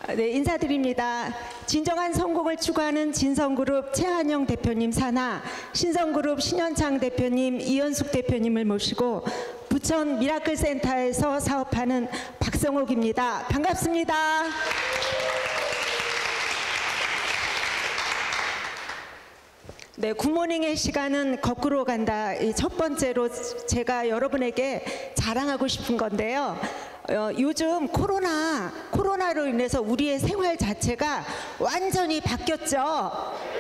네, 인사드립니다. 진정한 성공을 추구하는 진성그룹 최한영 대표님 산하, 신성그룹 신현창 대표님, 이현숙 대표님을 모시고 부천 미라클 센터에서 사업하는 박성옥입니다. 반갑습니다. 네, 굿모닝의 시간은 거꾸로 간다. 첫 번째로 제가 여러분에게 자랑하고 싶은 건데요. 요즘 코로나로 인해서 우리의 생활 자체가 완전히 바뀌었죠.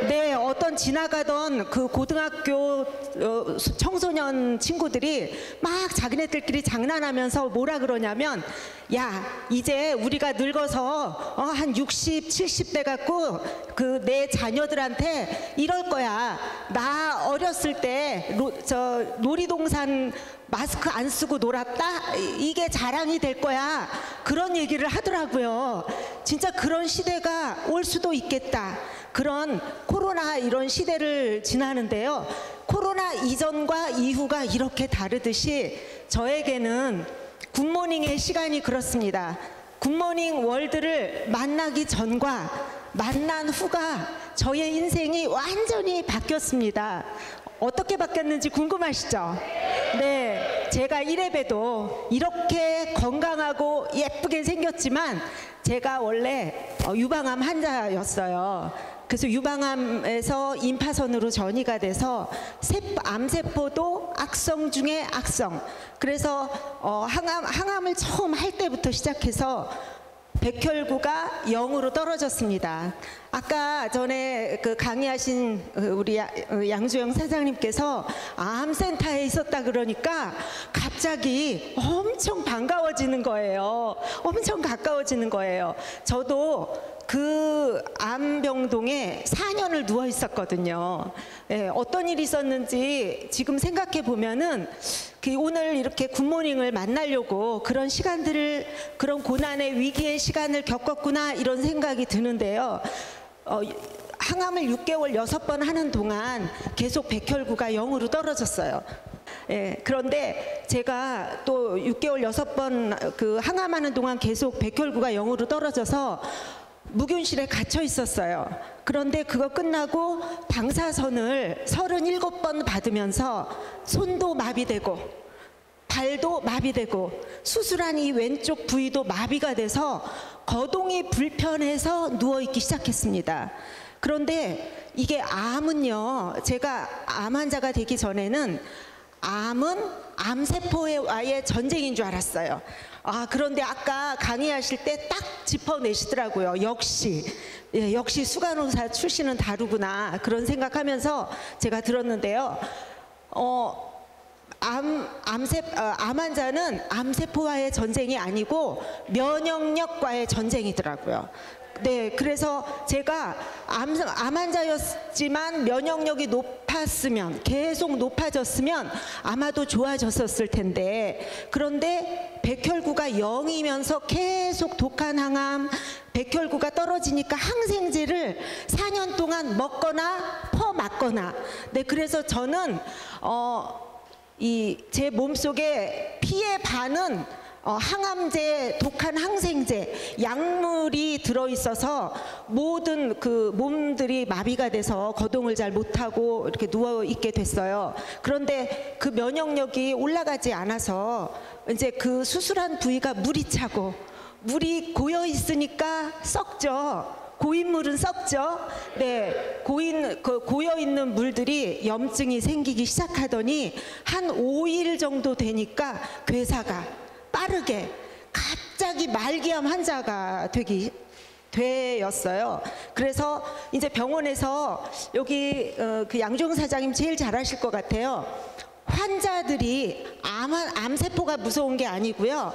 네, 어떤 지나가던 그 고등학교 청소년 친구들이 막 자기네들끼리 장난하면서 뭐라 그러냐면, 야, 이제 우리가 늙어서 한 60, 70대 갖고 그 내 자녀들한테 이럴 거야. 나 어렸을 때 놀이동산 마스크 안 쓰고 놀았다? 이게 자랑이 될 거야. 그런 얘기를 하더라고요. 진짜 그런 시대가 올 수도 있겠다. 그런 코로나 이런 시대를 지나는데요. 코로나 이전과 이후가 이렇게 다르듯이 저에게는 굿모닝의 시간이 그렇습니다. 굿모닝 월드를 만나기 전과 만난 후가 저의 인생이 완전히 바뀌었습니다. 어떻게 바뀌었는지 궁금하시죠? 네, 제가 이래봬도 이렇게 건강하고 예쁘게 생겼지만 제가 원래 유방암 환자였어요. 그래서 유방암에서 임파선으로 전이가 돼서 암세포도 악성 중에 악성. 그래서 항암을 처음 할 때부터 시작해서 백혈구가 0으로 떨어졌습니다. 아까 전에 그 강의하신 우리 양주영 사장님께서 암센터에 있었다 그러니까 갑자기 엄청 반가워지는 거예요. 엄청 가까워지는 거예요. 저도 그 암병동에 4년을 누워 있었거든요. 예, 어떤 일이 있었는지 지금 생각해 보면은 오늘 이렇게 굿모닝을 만나려고 그런 시간들을, 그런 고난의 위기의 시간을 겪었구나 이런 생각이 드는데요. 항암을 6개월 6번 하는 동안 계속 백혈구가 0으로 떨어졌어요. 예, 그런데 제가 또 6개월 6번 그 항암하는 동안 계속 백혈구가 0으로 떨어져서 무균실에 갇혀 있었어요. 그런데 그거 끝나고 방사선을 37번 받으면서 손도 마비되고 발도 마비되고 수술한 이 왼쪽 부위도 마비가 돼서 거동이 불편해서 누워있기 시작했습니다. 그런데 이게 암은요, 제가 암 환자가 되기 전에는 암은 암세포와의 전쟁인 줄 알았어요. 그런데 아까 강의하실 때 딱 짚어내시더라고요. 역시 수간호사 출신은 다르구나 그런 생각하면서 제가 들었는데요. 암 환자는 암세포와의 전쟁이 아니고 면역력과의 전쟁이더라고요. 네, 그래서 제가 암 환자였지만 면역력이 계속 높아졌으면 아마도 좋아졌었을 텐데, 그런데 백혈구가 0이면서 계속 독한 항암, 백혈구가 떨어지니까 항생제를 4년 동안 먹거나 퍼맞거나, 네, 그래서 저는 제 몸속에 피의 반은 항암제, 독한 항생제, 약물이 들어있어서 모든 그 몸들이 마비가 돼서 거동을 잘 못하고 이렇게 누워있게 됐어요. 그런데 그 면역력이 올라가지 않아서 이제 그 수술한 부위가 물이 차고, 물이 고여 있으니까 썩죠. 고인물은 썩죠. 네, 고여 있는 물들이 염증이 생기기 시작하더니 한 5일 정도 되니까 괴사가 빠르게 갑자기 말기암 환자가 되었어요. 그래서 이제 병원에서 여기 그 양종 사장님 제일 잘 아실 것 같아요. 환자들이 암세포가 무서운 게 아니고요,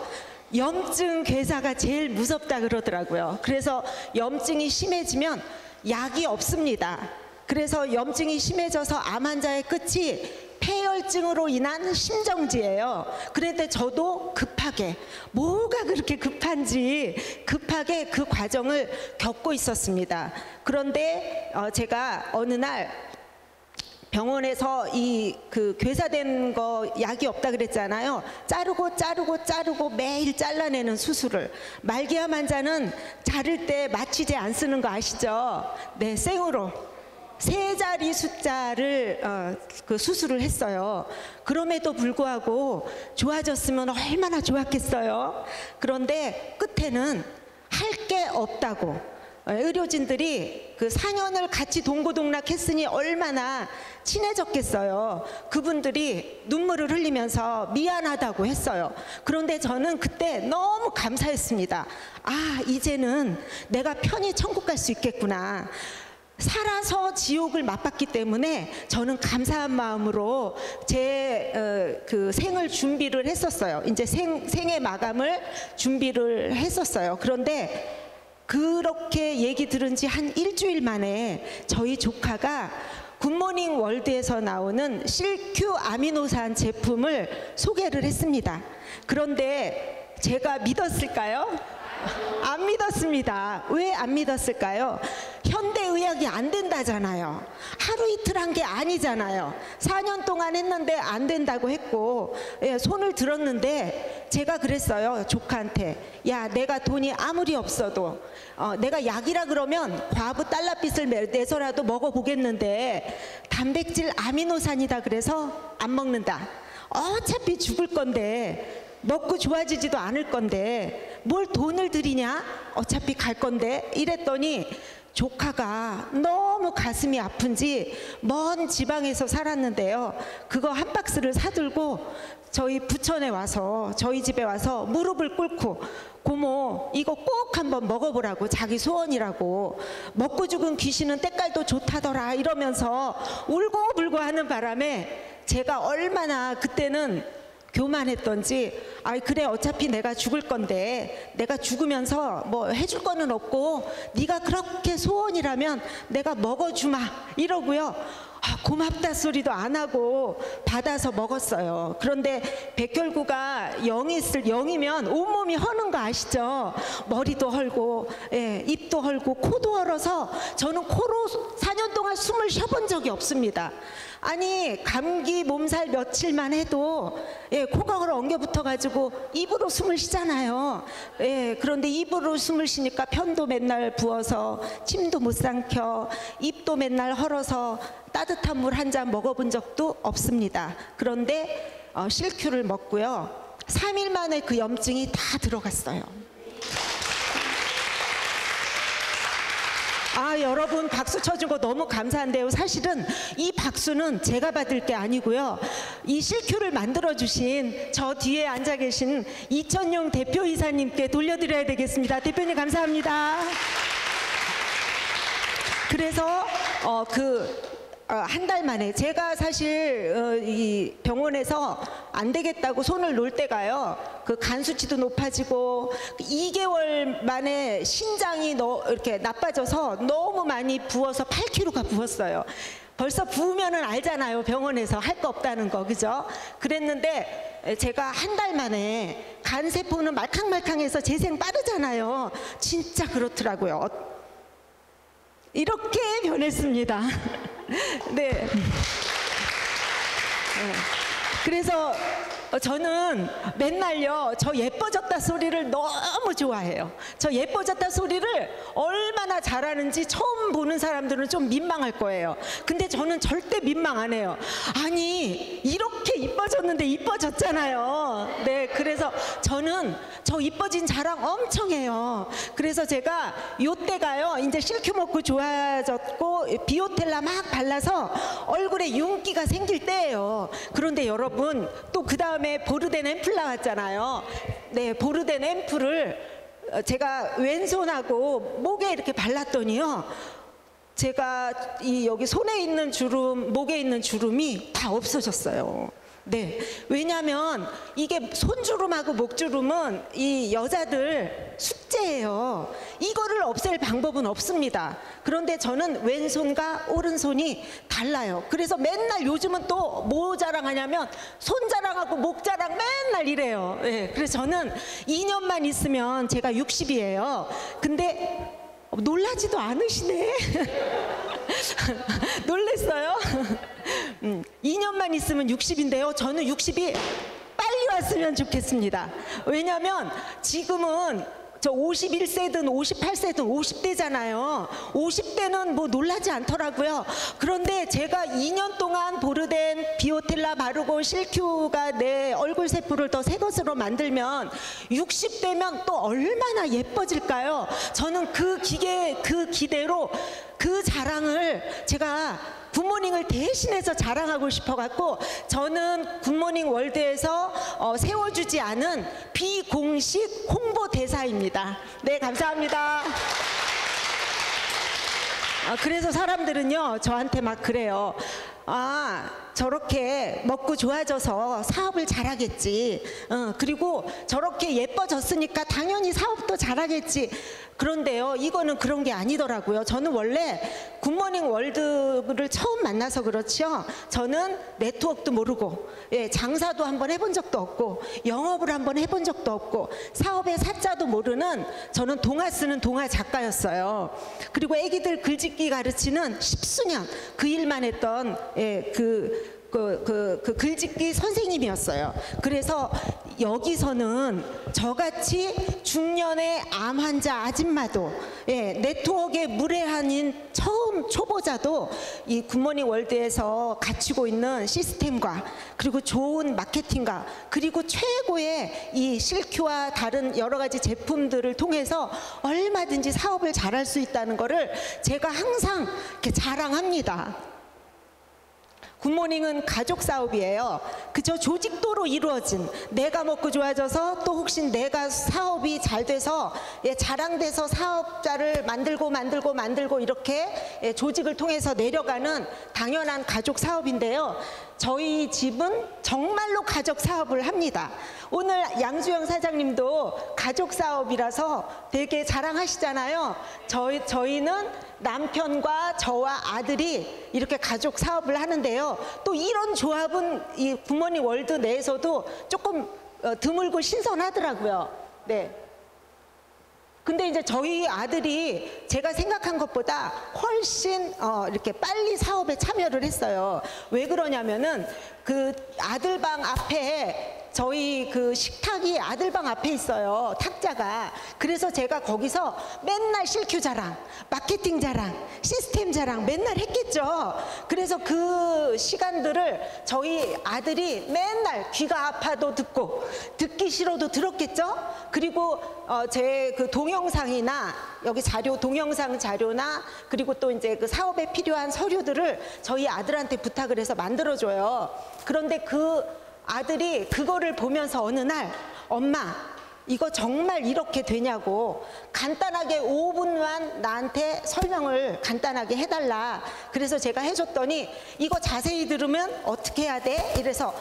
염증 괴사가 제일 무섭다 그러더라고요. 그래서 염증이 심해지면 약이 없습니다. 그래서 염증이 심해져서 암 환자의 끝이 폐혈증으로 인한 심정지예요. 그런데 저도 급하게, 뭐가 그렇게 급한지 급하게 그 과정을 겪고 있었습니다. 그런데 제가 어느 날 병원에서 이 그 괴사된 거 약이 없다 그랬잖아요. 자르고 매일 잘라내는 수술을. 말기암 환자는 자를 때 마취제 안 쓰는 거 아시죠? 네, 생으로 3자리 숫자를 그 수술을 했어요. 그럼에도 불구하고 좋아졌으면 얼마나 좋았겠어요. 그런데 끝에는 할 게 없다고. 의료진들이 그 4년을 같이 동고동락했으니 얼마나 친해졌겠어요. 그분들이 눈물을 흘리면서 미안하다고 했어요. 그런데 저는 그때 너무 감사했습니다. 아, 이제는 내가 편히 천국 갈 수 있겠구나. 살아서 지옥을 맛봤기 때문에 저는 감사한 마음으로 제 그 생을 준비를 했었어요. 이제 생의 마감을 준비를 했었어요. 그런데 그렇게 얘기 들은 지 한 일주일 만에 저희 조카가 굿모닝 월드에서 나오는 실큐 아미노산 제품을 소개를 했습니다. 그런데 제가 믿었을까요? 안 믿었습니다. 왜 안 믿었을까요? 현대의학이 안 된다잖아요. 하루 이틀 한 게 아니잖아요. 4년 동안 했는데 안 된다고 했고, 예, 손을 들었는데 제가 그랬어요. 조카한테. 야, 내가 돈이 아무리 없어도 내가 약이라 그러면 과부 달러빚을 내서라도 먹어보겠는데 단백질 아미노산이다 그래서 안 먹는다. 어차피 죽을 건데 먹고 좋아지지도 않을 건데 뭘 돈을 들이냐? 어차피 갈 건데 이랬더니 조카가 너무 가슴이 아픈지 먼 지방에서 살았는데요. 그거 한 박스를 사들고 저희 부천에 와서 저희 집에 와서 무릎을 꿇고 고모 이거 꼭 한번 먹어보라고, 자기 소원이라고, 먹고 죽은 귀신은 때깔도 좋다더라 이러면서 울고불고 하는 바람에 제가 얼마나 그때는 교만했던지, 아이 그래 어차피 내가 죽을 건데 내가 죽으면서 뭐 해줄 거는 없고 네가 그렇게 소원이라면 내가 먹어주마 이러고요. 고맙다 소리도 안 하고 받아서 먹었어요. 그런데 백혈구가 0이면 온몸이 허는 거 아시죠? 머리도 헐고, 예, 입도 헐고 코도 헐어서 저는 코로 4년 동안 숨을 쉬어본 적이 없습니다. 아니 감기 몸살 며칠만 해도 예, 코가 엉겨붙어 가지고 입으로 숨을 쉬잖아요. 예, 그런데 입으로 숨을 쉬니까 편도 맨날 부어서 침도 못 삼켜, 입도 맨날 헐어서 따뜻한 물 한 잔 먹어본 적도 없습니다. 그런데 실큐를 먹고요, 3일 만에 그 염증이 다 들어갔어요. 아, 여러분 박수 쳐주고 너무 감사한데요. 사실은 이 박수는 제가 받을 게 아니고요, 이 실큐를 만들어주신 저 뒤에 앉아 계신 이천용 대표이사님께 돌려드려야 되겠습니다. 대표님 감사합니다. 그래서 한 달 만에 제가 사실 이 병원에서 안 되겠다고 손을 놓을 때가요, 그 간 수치도 높아지고 2개월 만에 신장이 이렇게 나빠져서 너무 많이 부어서 8kg가 부었어요. 벌써 부으면은 알잖아요. 병원에서 할 거 없다는 거, 그죠? 그랬는데 제가 한 달 만에 간 세포는 말캉말캉해서 재생 빠르잖아요. 진짜 그렇더라고요. 이렇게 변했습니다. 네. 그래서 저는 맨날요, 저 예뻐졌다 소리를 너무 좋아해요. 저 예뻐졌다 소리를 얼마나 잘하는지 처음 보는 사람들은 좀 민망할 거예요. 근데 저는 절대 민망 안 해요. 아니 이렇게 이뻐졌는데 이뻐졌잖아요. 네, 그래서 저는 저 이뻐진 자랑 엄청 해요. 그래서 제가 요때가요, 이제 실큐 먹고 좋아졌고 비오텔라 막 발라서 얼굴에 윤기가 생길 때예요. 그런데 여러분 또 그 다음에 보르덴 앰플 나왔잖아요. 네, 보르덴 앰플을 제가 왼손하고 목에 이렇게 발랐더니요, 제가 여기 손에 있는 주름, 목에 있는 주름이 다 없어졌어요. 네, 왜냐하면 이게 손주름하고 목주름은 이 여자들 숙제예요. 이거를 없앨 방법은 없습니다. 그런데 저는 왼손과 오른손이 달라요. 그래서 맨날 요즘은 또 뭐 자랑하냐면 손 자랑하고 목 자랑 맨날 이래요. 네, 그래서 저는 2년만 있으면 제가 60이에요. 근데 놀라지도 않으시네. 놀랬어요? 2년만 있으면 60인데요. 저는 60이 빨리 왔으면 좋겠습니다. 왜냐하면 지금은 저 51세든 58세든 50대잖아요. 50대는 뭐 놀라지 않더라고요. 그런데 제가 2년 동안 보르덴 비오텔라 바르고 실큐가 내 얼굴 세포를 더 새 것으로 만들면 60대면 또 얼마나 예뻐질까요? 저는 그 기대로 그 자랑을 제가 굿모닝을 대신해서 자랑하고 싶어갖고 저는 굿모닝 월드에서 세워주지 않은 비공식 홍보대사입니다. 네, 감사합니다. 그래서 사람들은요 저한테 막 그래요. 아, 저렇게 먹고 좋아져서 사업을 잘하겠지. 그리고 저렇게 예뻐졌으니까 당연히 사업도 잘하겠지. 그런데요, 이거는 그런 게 아니더라고요. 저는 원래 굿모닝 월드를 처음 만나서 그렇죠. 저는 네트워크도 모르고, 예, 장사도 한번 해본 적도 없고, 영업을 한번 해본 적도 없고, 사업의 사자도 모르는 저는 동화 쓰는 동화 작가였어요. 그리고 애기들 글짓기 가르치는 10수년 그 일만 했던, 예, 그 글짓기 선생님이었어요. 그래서 여기서는 저같이 중년의 암 환자 아줌마도, 예, 네트워크에 무례한인 처음 초보자도 이 굿모닝 월드에서 갖추고 있는 시스템과 그리고 좋은 마케팅과 그리고 최고의 이 실큐와 다른 여러 가지 제품들을 통해서 얼마든지 사업을 잘할 수 있다는 거를 제가 항상 이렇게 자랑합니다. 굿모닝은 가족 사업이에요. 그저 조직도로 이루어진, 내가 먹고 좋아져서 또 혹시 내가 사업이 잘 돼서, 예, 자랑돼서 사업자를 만들고 이렇게, 예, 조직을 통해서 내려가는 당연한 가족 사업인데요. 저희 집은 정말로 가족 사업을 합니다. 오늘 양주영 사장님도 가족 사업이라서 되게 자랑하시잖아요. 저희는 남편과 저와 아들이 이렇게 가족 사업을 하는데요. 또 이런 조합은 이 굿모닝 월드 내에서도 조금 드물고 신선하더라고요. 네. 근데 이제 저희 아들이 제가 생각한 것보다 훨씬 이렇게 빨리 사업에 참여를 했어요. 왜 그러냐면은 그 아들방 앞에 저희 그 식탁이 아들방 앞에 있어요. 탁자가. 그래서 제가 거기서 맨날 실큐 자랑, 마케팅 자랑, 시스템 자랑 맨날 했겠죠. 그래서 그 시간들을 저희 아들이 맨날 귀가 아파도 듣고 듣기 싫어도 들었겠죠. 그리고 제 그 동영상이나 여기 동영상 자료나 그리고 또 이제 그 사업에 필요한 서류들을 저희 아들한테 부탁을 해서 만들어줘요. 그런데 그 아들이 그거를 보면서 어느 날 엄마 이거 정말 이렇게 되냐고 간단하게 5분만 나한테 설명을 간단하게 해달라. 그래서 제가 해줬더니 이거 자세히 들으면 어떻게 해야 돼? 이래서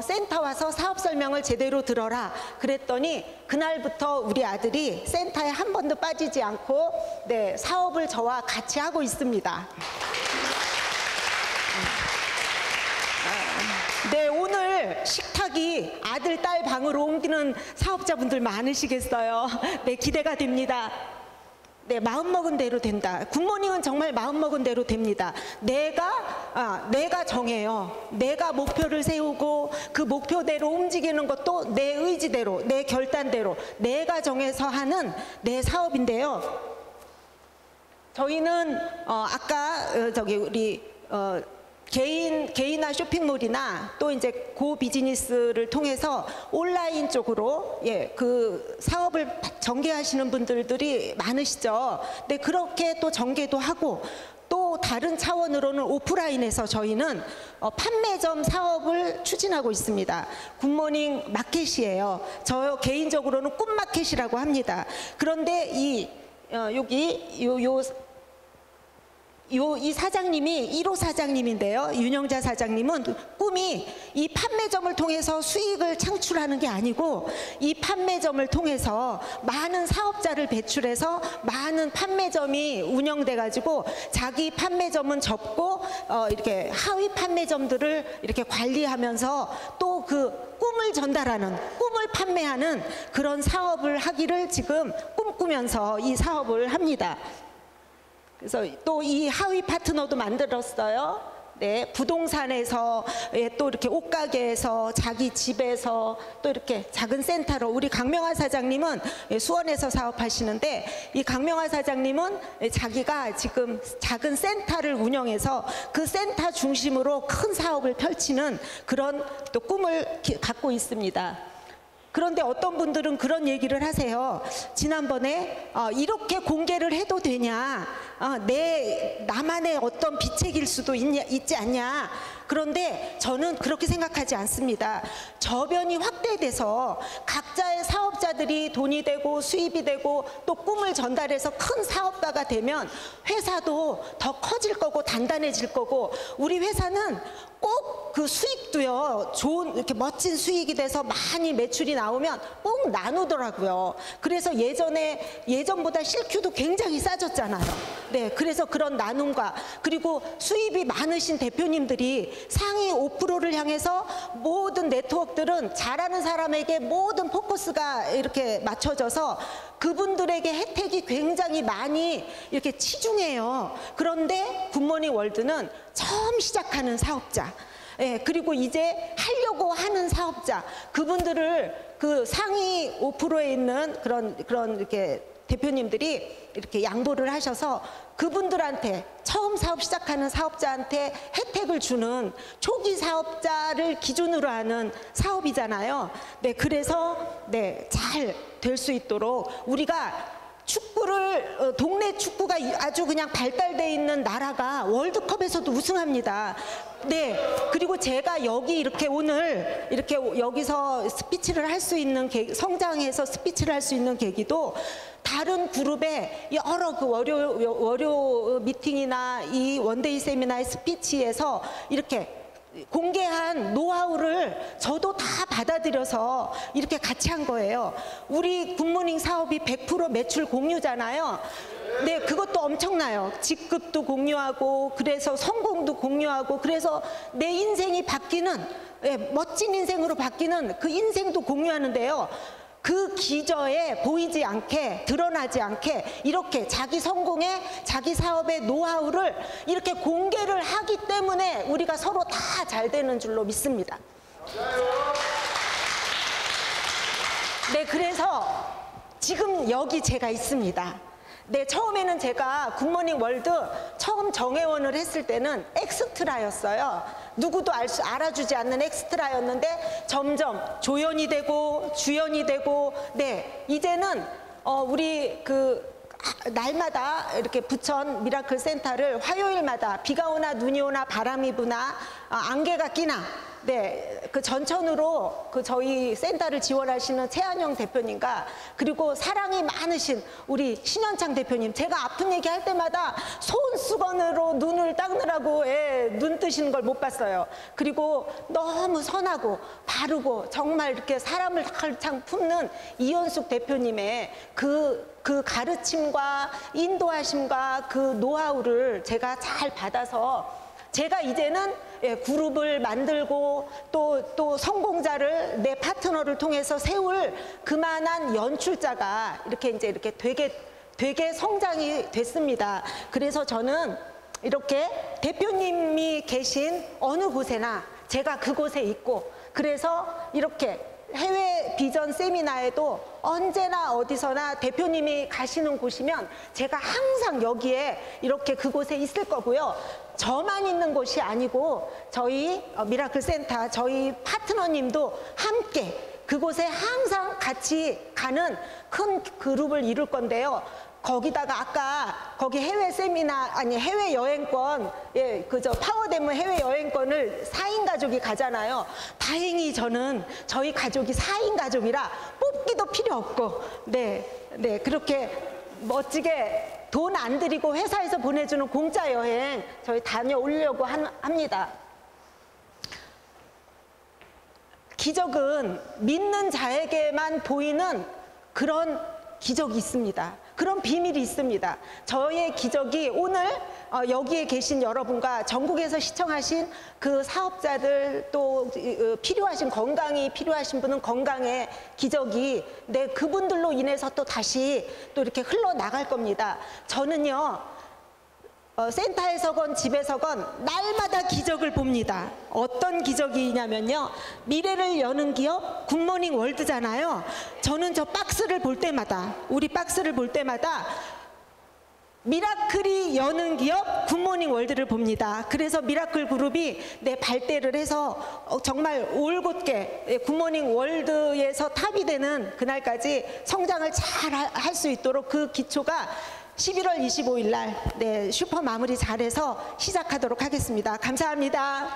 센터 와서 사업 설명을 제대로 들어라. 그랬더니 그날부터 우리 아들이 센터에 한 번도 빠지지 않고, 네, 사업을 저와 같이 하고 있습니다. 네, 오늘 식탁이 아들, 딸 방으로 옮기는 사업자분들 많으시겠어요. 네, 기대가 됩니다. 네, 마음먹은 대로 된다. 굿모닝은 정말 마음먹은 대로 됩니다. 내가 정해요. 내가 목표를 세우고 그 목표대로 움직이는 것도 내 의지대로, 내 결단대로 내가 정해서 하는 내 사업인데요. 저희는 아까 우리 개인화 쇼핑몰이나 또 이제 고 비즈니스를 통해서 온라인 쪽으로, 예, 그 사업을 전개하시는 분들이 많으시죠. 네, 그렇게 또 전개도 하고 또 다른 차원으로는 오프라인에서 저희는 판매점 사업을 추진하고 있습니다. 굿모닝 마켓이에요. 저 개인적으로는 꿈마켓이라고 합니다. 그런데 이 사장님이 1호 사장님인데요. 윤영자 사장님은 꿈이 이 판매점을 통해서 수익을 창출하는 게 아니고 이 판매점을 통해서 많은 사업자를 배출해서 많은 판매점이 운영돼 가지고 자기 판매점은 접고 이렇게 하위 판매점들을 이렇게 관리하면서 또 그 꿈을 전달하는, 꿈을 판매하는 그런 사업을 하기를 지금 꿈꾸면서 이 사업을 합니다. 그래서 또 이 하위 파트너도 만들었어요. 네, 부동산에서, 예, 또 이렇게 옷가게에서, 자기 집에서, 또 이렇게 작은 센터로, 우리 강명화 사장님은 예, 수원에서 사업하시는데, 이 강명화 사장님은 예, 자기가 지금 작은 센터를 운영해서 그 센터 중심으로 큰 사업을 펼치는 그런 또 꿈을 갖고 있습니다. 그런데 어떤 분들은 그런 얘기를 하세요. 지난번에 이렇게 공개를 해도 되냐, 나만의 어떤 비책일 수도 있지 않냐. 그런데 저는 그렇게 생각하지 않습니다. 저변이 확대돼서 각자의 사업자들이 돈이 되고 수입이 되고 또 꿈을 전달해서 큰 사업가가 되면 회사도 더 커질 거고 단단해질 거고, 우리 회사는 꼭 그 수익도요, 좋은 이렇게 멋진 수익이 돼서 많이 매출이 나오면 꼭 나누더라고요. 그래서 예전보다 실큐도 굉장히 싸졌잖아요. 네, 그래서 그런 나눔과, 그리고 수입이 많으신 대표님들이 상위 5%를 향해서 모든 네트워크들은 잘하는 사람에게 모든 포커스가 이렇게 맞춰져서 그분들에게 혜택이 굉장히 많이 이렇게 치중해요. 그런데 굿모닝 월드는 처음 시작하는 사업자, 예, 그리고 이제 하려고 하는 사업자, 그분들을 그 상위 5%에 있는 그런 이렇게 대표님들이 이렇게 양보를 하셔서 그분들한테, 처음 사업 시작하는 사업자한테 혜택을 주는 초기 사업자를 기준으로 하는 사업이잖아요. 네, 그래서 네, 잘 될 수 있도록 우리가 축구를, 동네 축구가 아주 그냥 발달돼 있는 나라가 월드컵에서도 우승합니다. 네, 그리고 제가 여기 이렇게 오늘 이렇게 여기서 스피치를 할 수 있는, 성장해서 스피치를 할 수 있는 계기도 다른 그룹의 여러 그 월요 미팅이나 이 원데이 세미나의 스피치에서 이렇게 공개한 노하우를 저도 다 받아들여서 이렇게 같이 한 거예요. 우리 굿모닝 사업이 100% 매출 공유잖아요. 네, 그것도 엄청나요. 직급도 공유하고, 그래서 성공도 공유하고, 그래서 내 인생이 바뀌는, 네, 멋진 인생으로 바뀌는 그 인생도 공유하는데요. 그 기저에 보이지 않게, 드러나지 않게 이렇게 자기 성공의, 자기 사업의 노하우를 이렇게 공개를 하기 때문에 우리가 서로 다 잘 되는 줄로 믿습니다. 네, 그래서 지금 여기 제가 있습니다. 네, 처음에는 제가 굿모닝 월드 처음 정회원을 했을 때는 엑스트라였어요. 누구도 알아주지 않는 엑스트라였는데 점점 조연이 되고 주연이 되고, 네, 이제는 우리 날마다 이렇게 부천 미라클 센터를 화요일마다 비가 오나 눈이 오나 바람이 부나 안개가 끼나, 네, 그 전천후로 그 저희 센터를 지원하시는 최한영 대표님과, 그리고 사랑이 많으신 우리 신현창 대표님, 제가 아픈 얘기 할 때마다 손수건으로 눈을 닦느라고 눈 뜨시는 걸 못 봤어요. 그리고 너무 선하고 바르고 정말 이렇게 사람을 활짝 품는 이현숙 대표님의 그 가르침과 인도하심과 그 노하우를 제가 잘 받아서 제가 이제는 그룹을 만들고 또 성공자를 내 파트너를 통해서 세울 그만한 연출자가 이렇게 되게 성장이 됐습니다. 그래서 저는 이렇게 대표님이 계신 어느 곳에나 제가 그곳에 있고, 그래서 이렇게 해외 비전 세미나에도 언제나 어디서나 대표님이 가시는 곳이면 제가 항상 여기에 이렇게 그곳에 있을 거고요. 저만 있는 곳이 아니고 저희 미라클 센터, 저희 파트너님도 함께 그곳에 항상 같이 가는 큰 그룹을 이룰 건데요. 거기다가 아까 거기 해외 세미나, 아니 해외 여행권, 예, 그저 파워데모 해외 여행권을 4인 가족이 가잖아요. 다행히 저는 저희 가족이 4인 가족이라 뽑기도 필요 없고, 네, 그렇게 멋지게 돈 안 들이고 회사에서 보내주는 공짜 여행 저희 다녀오려고 합니다. 기적은 믿는 자에게만 보이는 그런 기적이 있습니다. 그런 비밀이 있습니다. 저의 기적이 오늘 여기에 계신 여러분과 전국에서 시청하신 그 사업자들, 또 필요하신, 건강이 필요하신 분은 건강의 기적이 그분들로 인해서 또 다시 또 이렇게 흘러나갈 겁니다. 저는요, 센터에서건 집에서건 날마다 기적을 봅니다. 어떤 기적이냐면요. 미래를 여는 기업 굿모닝 월드잖아요. 저는 저 박스를 볼 때마다, 우리 박스를 볼 때마다 미라클이 여는 기업 굿모닝 월드를 봅니다. 그래서 미라클 그룹이 발대를 해서 정말 올곧게 굿모닝 월드에서 탑이 되는 그날까지 성장을 잘 할 수 있도록 그 기초가 11월 25일 날 슈퍼 마무리 잘해서 시작하도록 하겠습니다. 감사합니다.